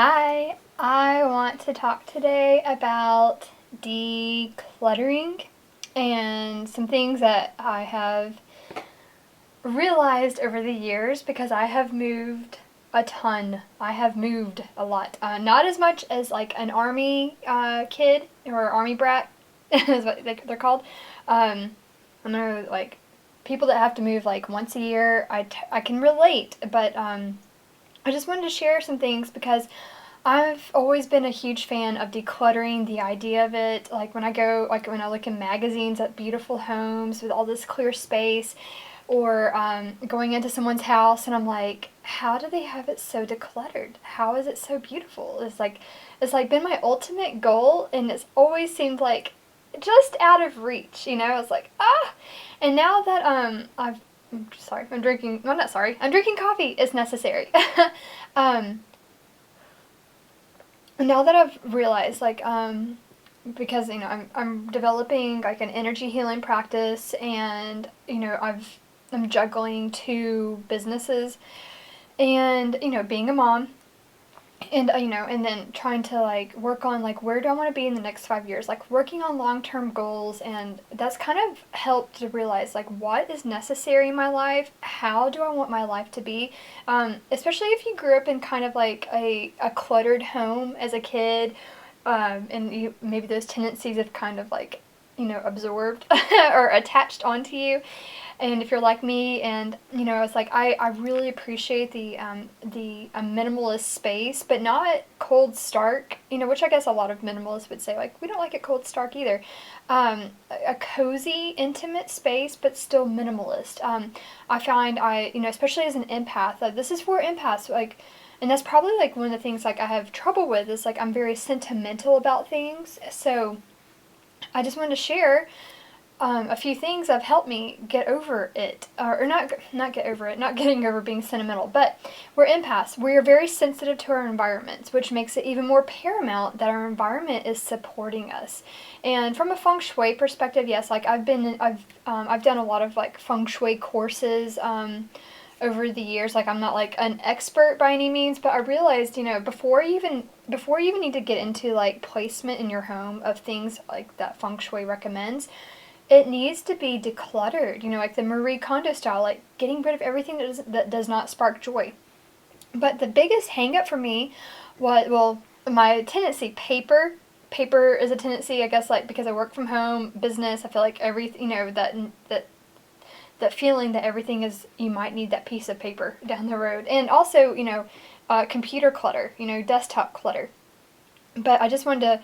Hi, I want to talk today about decluttering and some things that I have realized over the years because I have moved a ton. I have moved a lot. Not as much as like an army kid or army brat, is what they're called. I know like people that have to move like once a year, I can relate, but I just wanted to share some things because I've always been a huge fan of decluttering, the idea of it. Like when I look in magazines at beautiful homes with all this clear space, or going into someone's house and I'm like, how do they have it so decluttered? How is it so beautiful? It's like been my ultimate goal, and it's always seemed like just out of reach. I was like, ah. And now that I'm drinking. Well, not sorry. I'm drinking coffee. It's necessary. um, Now that I've realized, because I'm developing like an energy healing practice, and I'm juggling two businesses, and being a mom, and and then trying to like work on like where do I want to be in the next 5 years, like working on long-term goals. And that's kind of helped to realize like what is necessary in my life, how do I want my life to be, especially if you grew up in kind of like a cluttered home as a kid, and maybe those tendencies have kind of like absorbed or attached onto you. And if you're like me, and it's like I really appreciate the minimalist space, but not cold stark. Which I guess a lot of minimalists would say like we don't like it cold stark either. A cozy, intimate space, but still minimalist. I find especially as an empath, this is for empaths, like. And that's probably like one of the things like I have trouble with is like I'm very sentimental about things. So I just wanted to share a few things that have helped me get over it, or not get over it, not getting over being sentimental. But we're empaths. We are very sensitive to our environments, which makes it even more paramount that our environment is supporting us. And from a feng shui perspective, yes, like I've done a lot of like feng shui courses. Over the years, like I'm not like an expert by any means, but I realized, before you even need to get into like placement in your home of things like that feng shui recommends, it needs to be decluttered, like the Marie Kondo style, like getting rid of everything that does not spark joy. But the biggest hang up for me was, well, my tendency, paper is a tendency, I guess, like because I work from home, business, I feel like everything, that feeling that everything is, you might need that piece of paper down the road. And also, computer clutter, desktop clutter. But I just wanted to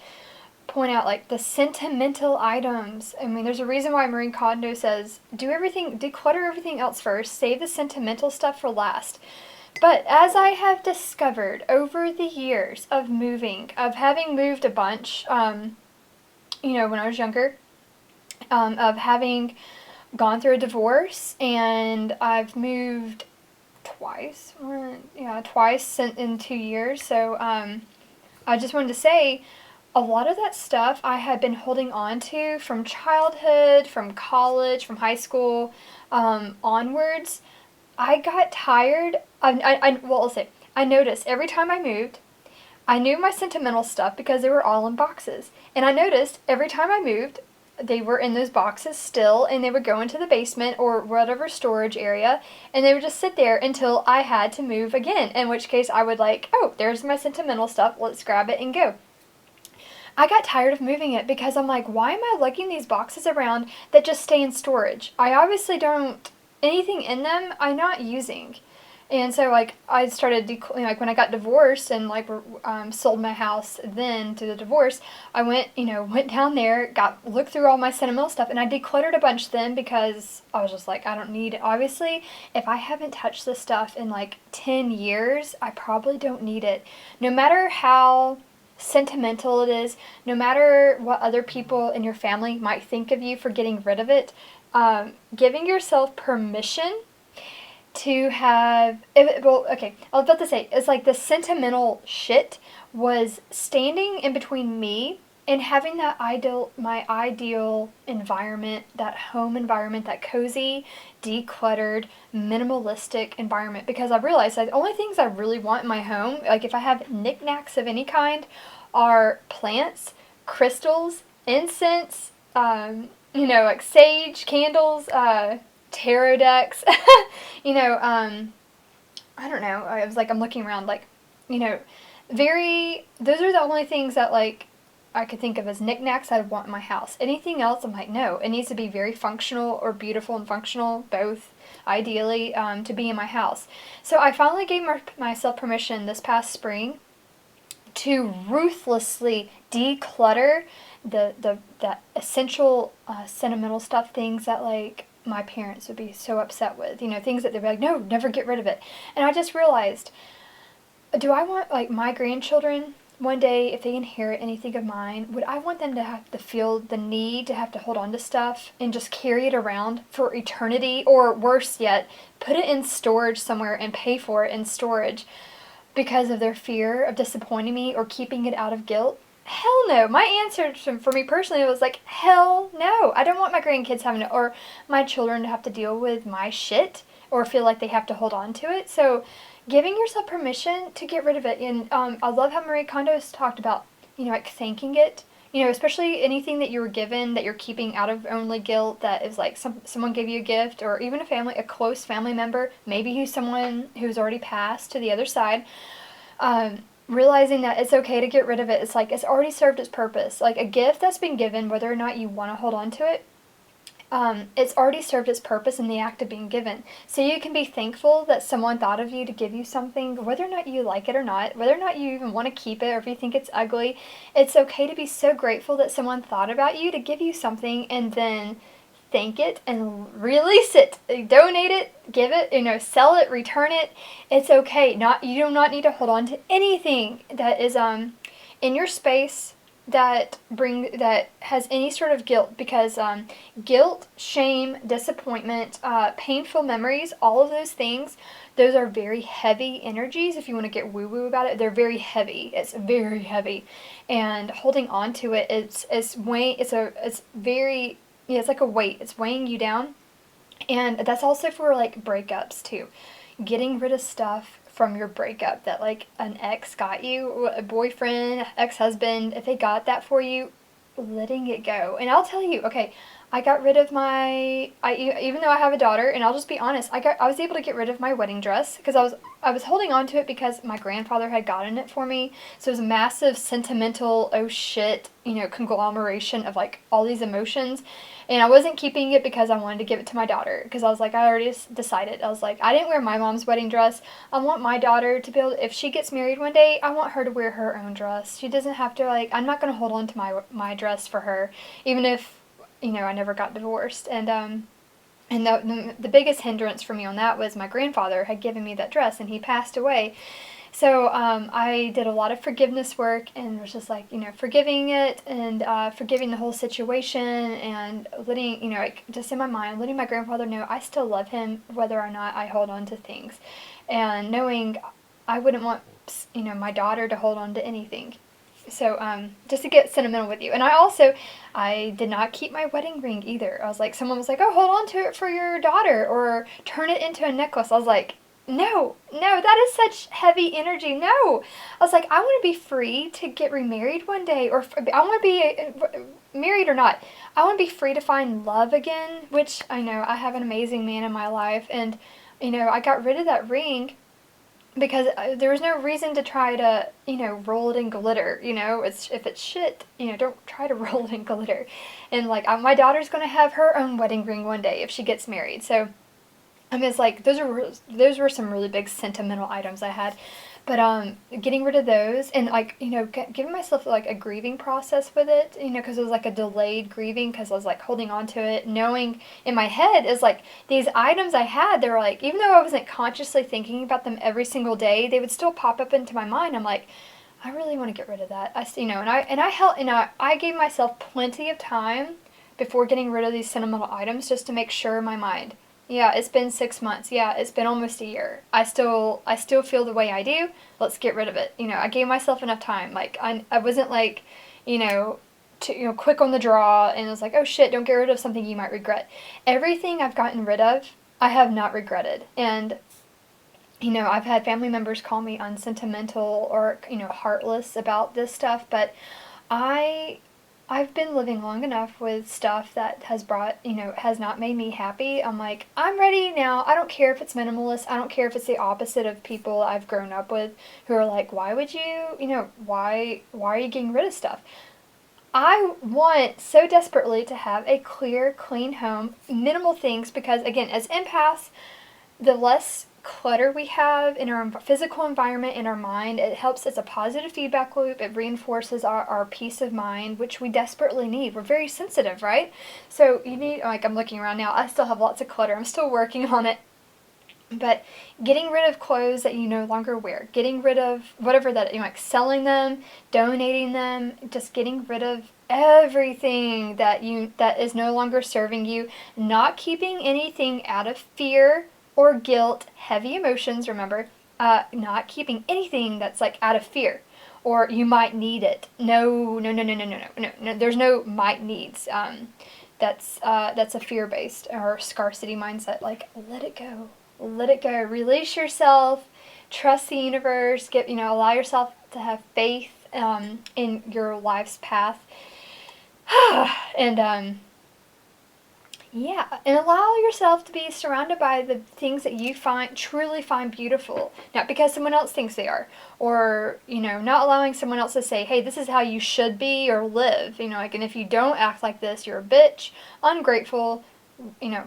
point out like the sentimental items. I mean, there's a reason why Marie Kondo says declutter everything else first, save the sentimental stuff for last. But as I have discovered over the years of moving, of having moved a bunch, when I was younger, of having gone through a divorce, and I've moved twice. Yeah, twice in 2 years. So I just wanted to say a lot of that stuff I had been holding on to from childhood, from college, from high school, onwards. I got tired. Well, I'll say, I noticed every time I moved, I knew my sentimental stuff because they were all in boxes. And I noticed every time I moved, they were in those boxes still, and they would go into the basement or whatever storage area, and they would just sit there until I had to move again, in which case I would like, oh, there's my sentimental stuff, let's grab it and go. I got tired of moving it because I'm like, why am I lugging these boxes around that just stay in storage? I obviously don't, anything in them I'm not using. And so like I started like when I got divorced and like sold my house then through the divorce, I went down there, looked through all my sentimental stuff, and I decluttered a bunch then because I was just like, I don't need it. Obviously, if I haven't touched this stuff in like 10 years, I probably don't need it. No matter how sentimental it is, no matter what other people in your family might think of you for getting rid of it, giving yourself permission to have, well, okay, I was about to say, it's like the sentimental shit was standing in between me and having that my ideal environment, that home environment, that cozy, decluttered, minimalistic environment. Because I realized that the only things I really want in my home, like if I have knickknacks of any kind, are plants, crystals, incense, like sage, candles, tarot decks. you know, um, I don't know. I was like, I'm looking around, like, you know, those are the only things that, like, I could think of as knickknacks I'd want in my house. Anything else, I'm like, no. It needs to be very functional or beautiful and functional, both, ideally, to be in my house. So I finally gave myself permission this past spring to ruthlessly declutter the essential sentimental stuff, things that like my parents would be so upset with, things that they'd be like, no, never get rid of it. And I just realized, do I want like my grandchildren one day, if they inherit anything of mine, would I want them to have to feel the need to have to hold on to stuff and just carry it around for eternity, or worse yet, put it in storage somewhere and pay for it in storage because of their fear of disappointing me or keeping it out of guilt? Hell no. My answer for me personally was like, hell no. I don't want my grandkids having to, or my children to have to deal with my shit or feel like they have to hold on to it. So giving yourself permission to get rid of it. And I love how Marie Kondo's talked about, like thanking it. Especially anything that you were given that you're keeping out of only guilt, that is like someone gave you a gift, or even a close family member, maybe someone who's already passed to the other side. Realizing that it's okay to get rid of it. It's like it's already served its purpose. Like a gift that's been given, whether or not you want to hold on to it, it's already served its purpose in the act of being given. So you can be thankful that someone thought of you to give you something, whether or not you like it or not, whether or not you even want to keep it, or if you think it's ugly. It's okay to be so grateful that someone thought about you to give you something, and then thank it and release it, donate it, give it, sell it, return it. It's okay. You do not need to hold on to anything that is in your space that has any sort of guilt, because guilt, shame, disappointment, painful memories, all of those things, those are very heavy energies. If you want to get woo woo about it, they're very heavy. It's very heavy, and holding on to it, it's very, it's like a weight. It's weighing you down. And that's also for like breakups too. Getting rid of stuff from your breakup that like an ex got you, a boyfriend, ex-husband, if they got that for you, letting it go. And I'll tell you, okay, I got rid of even though I have a daughter, and I'll just be honest, I was able to get rid of my wedding dress because I was holding on to it because my grandfather had gotten it for me. So it was a massive sentimental, oh shit, conglomeration of like all these emotions. And I wasn't keeping it because I wanted to give it to my daughter, because I was like, I already decided. I was like, I didn't wear my mom's wedding dress. I want my daughter to be able to, if she gets married one day, I want her to wear her own dress. She doesn't have to, like, I'm not going to hold on to my dress for her, even if, I never got divorced. And the biggest hindrance for me on that was my grandfather had given me that dress, and he passed away. So I did a lot of forgiveness work, and was just like, forgiving it, and forgiving the whole situation, and letting, like, just in my mind, letting my grandfather know I still love him whether or not I hold on to things. And knowing I wouldn't want, my daughter to hold on to anything. So just to get sentimental with you. And I did not keep my wedding ring either. I was like, someone was like, oh, hold on to it for your daughter, or turn it into a necklace. I was like, no, that is such heavy energy. No. I was like, I want to be free to get remarried one day, or I want to be married or not. I want to be free to find love again, which I know I have an amazing man in my life. And, I got rid of that ring because there was no reason to try to, roll it in glitter. If it's shit, don't try to roll it in glitter. And like, my daughter's going to have her own wedding ring one day if she gets married. So I mean, it's like, those were some really big sentimental items I had. But getting rid of those, and like, giving myself like a grieving process with it, because it was like a delayed grieving, because I was like holding on to it, knowing in my head is like these items I had, they were like, even though I wasn't consciously thinking about them every single day, they would still pop up into my mind. I'm like, I really want to get rid of that. I gave myself plenty of time before getting rid of these sentimental items, just to make sure in my mind, yeah, it's been 6 months. Yeah, it's been almost a year. I still feel the way I do. Let's get rid of it. I gave myself enough time. Like, I wasn't like, quick on the draw, and it's like, oh shit, don't get rid of something you might regret. Everything I've gotten rid of, I have not regretted. And I've had family members call me unsentimental or, heartless about this stuff, but I I've been living long enough with stuff that has not made me happy. I'm like, I'm ready now. I don't care if it's minimalist. I don't care if it's the opposite of people I've grown up with who are like, why would why are you getting rid of stuff? I want so desperately to have a clear, clean home, minimal things, because again, as empaths, the less clutter we have in our physical environment, in our mind, it helps. It's a positive feedback loop. It reinforces our peace of mind, which we desperately need. We're very sensitive, right? So you need, like, I'm looking around now, I still have lots of clutter. I'm still working on it. But getting rid of clothes that you no longer wear, getting rid of whatever that, like selling them, donating them, just getting rid of everything that is no longer serving you, not keeping anything out of fear or guilt, heavy emotions, remember, not keeping anything that's like out of fear or you might need it. No, no, no, no, no, no, no, no, no. There's no might needs. That's a fear-based or scarcity mindset. Like, let it go. Let it go. Release yourself. Trust the universe. Allow yourself to have faith in your life's path. And yeah, and allow yourself to be surrounded by the things that you truly find beautiful, not because someone else thinks they are, or not allowing someone else to say, hey, this is how you should be or live, and if you don't act like this, you're a bitch, ungrateful,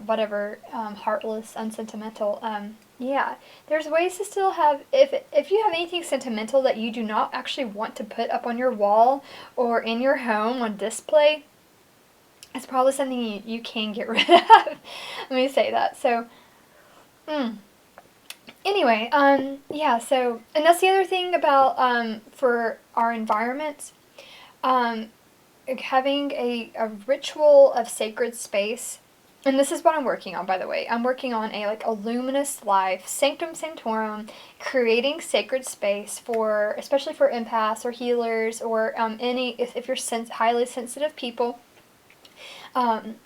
whatever, heartless, unsentimental. Yeah, there's ways to still have, if you have anything sentimental that you do not actually want to put up on your wall or in your home on display, it's probably something you can get rid of. Let me say that. So, anyway, yeah, so, and that's the other thing about, for our environments, having a ritual of sacred space. And this is what I'm working on, by the way. I'm working on a luminous life, sanctum sanctorum, creating sacred space for, especially for empaths or healers or if you're highly sensitive people,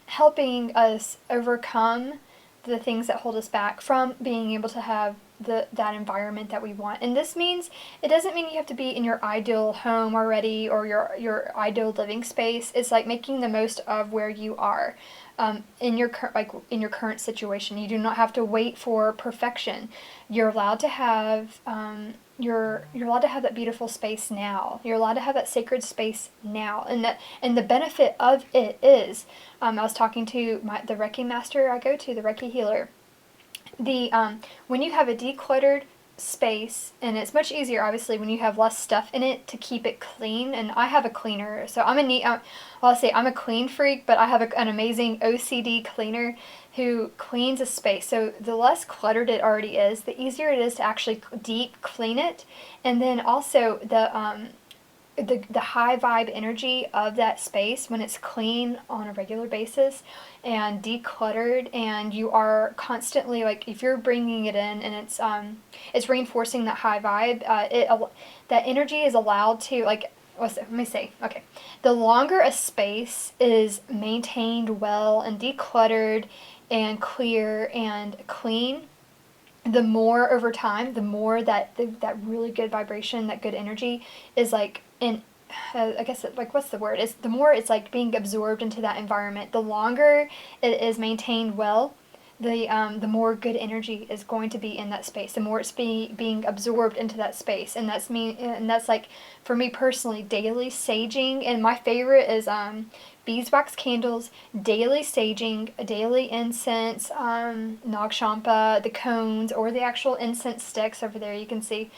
helping us overcome the things that hold us back from being able to have that environment that we want. And this means, it doesn't mean you have to be in your ideal home already or your ideal living space. It's like making the most of where you are. In your current situation, you do not have to wait for perfection. You're allowed to have you're allowed to have that beautiful space now. You're allowed to have that sacred space now, and the benefit of it is, I was talking to the Reiki master I go to, the Reiki healer. When you have a decluttered space, and it's much easier obviously when you have less stuff in it to keep it clean, and I have a cleaner, so I'll say I'm a clean freak, but I have an amazing OCD cleaner who cleans a space. So the less cluttered it already is, the easier it is to actually deep clean it. And then also the high vibe energy of that space when it's clean on a regular basis and decluttered, and you are constantly, like, if you're bringing it in and it's reinforcing that high vibe, that energy is allowed to, like, let me say, okay, the longer a space is maintained well and decluttered and clear and clean, the more over time, the more that really good vibration, that good energy is like in, I guess, like, what's the word? It's the more it's like being absorbed into that environment. The longer it is maintained well, the more good energy is going to be in that space. The more it's being absorbed into that space, and that's like, for me personally, daily saging. And my favorite is beeswax candles, daily saging, daily incense, Nag Champa, the cones, or the actual incense sticks over there. You can see.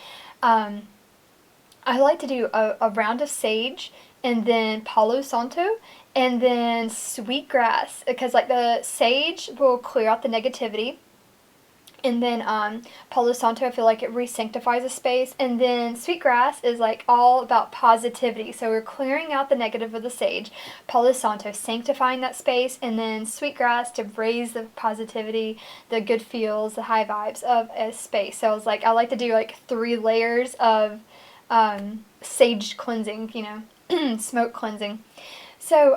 I like to do a round of sage, and then Palo Santo, and then sweetgrass, because like the sage will clear out the negativity, and then Palo Santo, I feel like it re-sanctifies a space, and then sweetgrass is like all about positivity. So we're clearing out the negative of the sage, Palo Santo sanctifying that space, and then sweetgrass to raise the positivity, the good feels, the high vibes of a space. So I like to do like 3 layers of sage cleansing, smoke cleansing. So,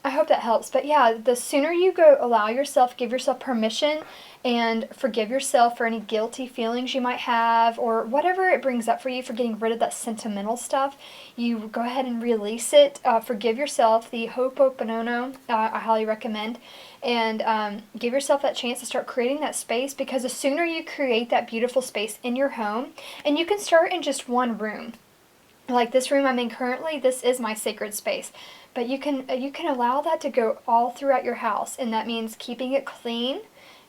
I hope that helps. But yeah, the sooner you go allow yourself, give yourself permission and forgive yourself for any guilty feelings you might have or whatever it brings up for you for getting rid of that sentimental stuff, you go ahead and release it. Forgive yourself. The Ho'oponopono, I highly recommend. And give yourself that chance to start creating that space, because the sooner you create that beautiful space in your home, and you can start in just one room. Like this room I'm in currently, this is my sacred space. But you can allow that to go all throughout your house, and that means keeping it clean,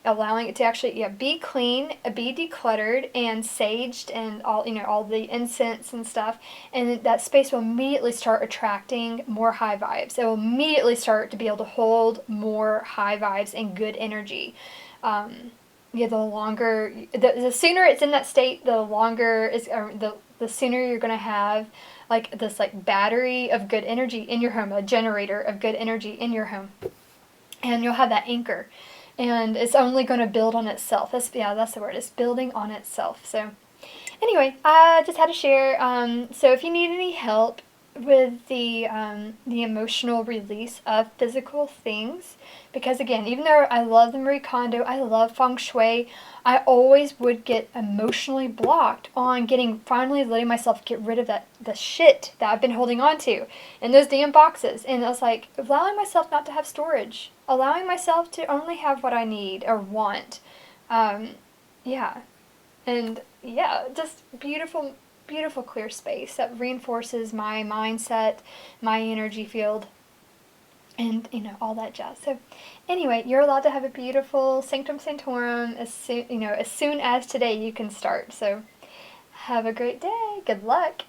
allowing it to actually be clean, be decluttered and saged, and all the incense and stuff, and that space will immediately start attracting more high vibes. It will immediately start to be able to hold more high vibes and good energy. The sooner it's in that state, the longer is the sooner you're gonna have like this like battery of good energy in your home, a generator of good energy in your home, and you'll have that anchor, and it's only going to build on itself. That's the word. It's building on itself. So anyway, I just had to share. So if you need any help with the emotional release of physical things, because again, even though I love the Marie Kondo, I love feng shui, I always would get emotionally blocked on finally letting myself get rid of the shit that I've been holding on to in those damn boxes. And I was like, allowing myself not to have storage, allowing myself to only have what I need or want. Yeah. And yeah, just beautiful, beautiful clear space that reinforces my mindset, my energy field, and all that jazz. So anyway, you're allowed to have a beautiful sanctum sanctorum as soon as today you can start. So have a great day. Good luck.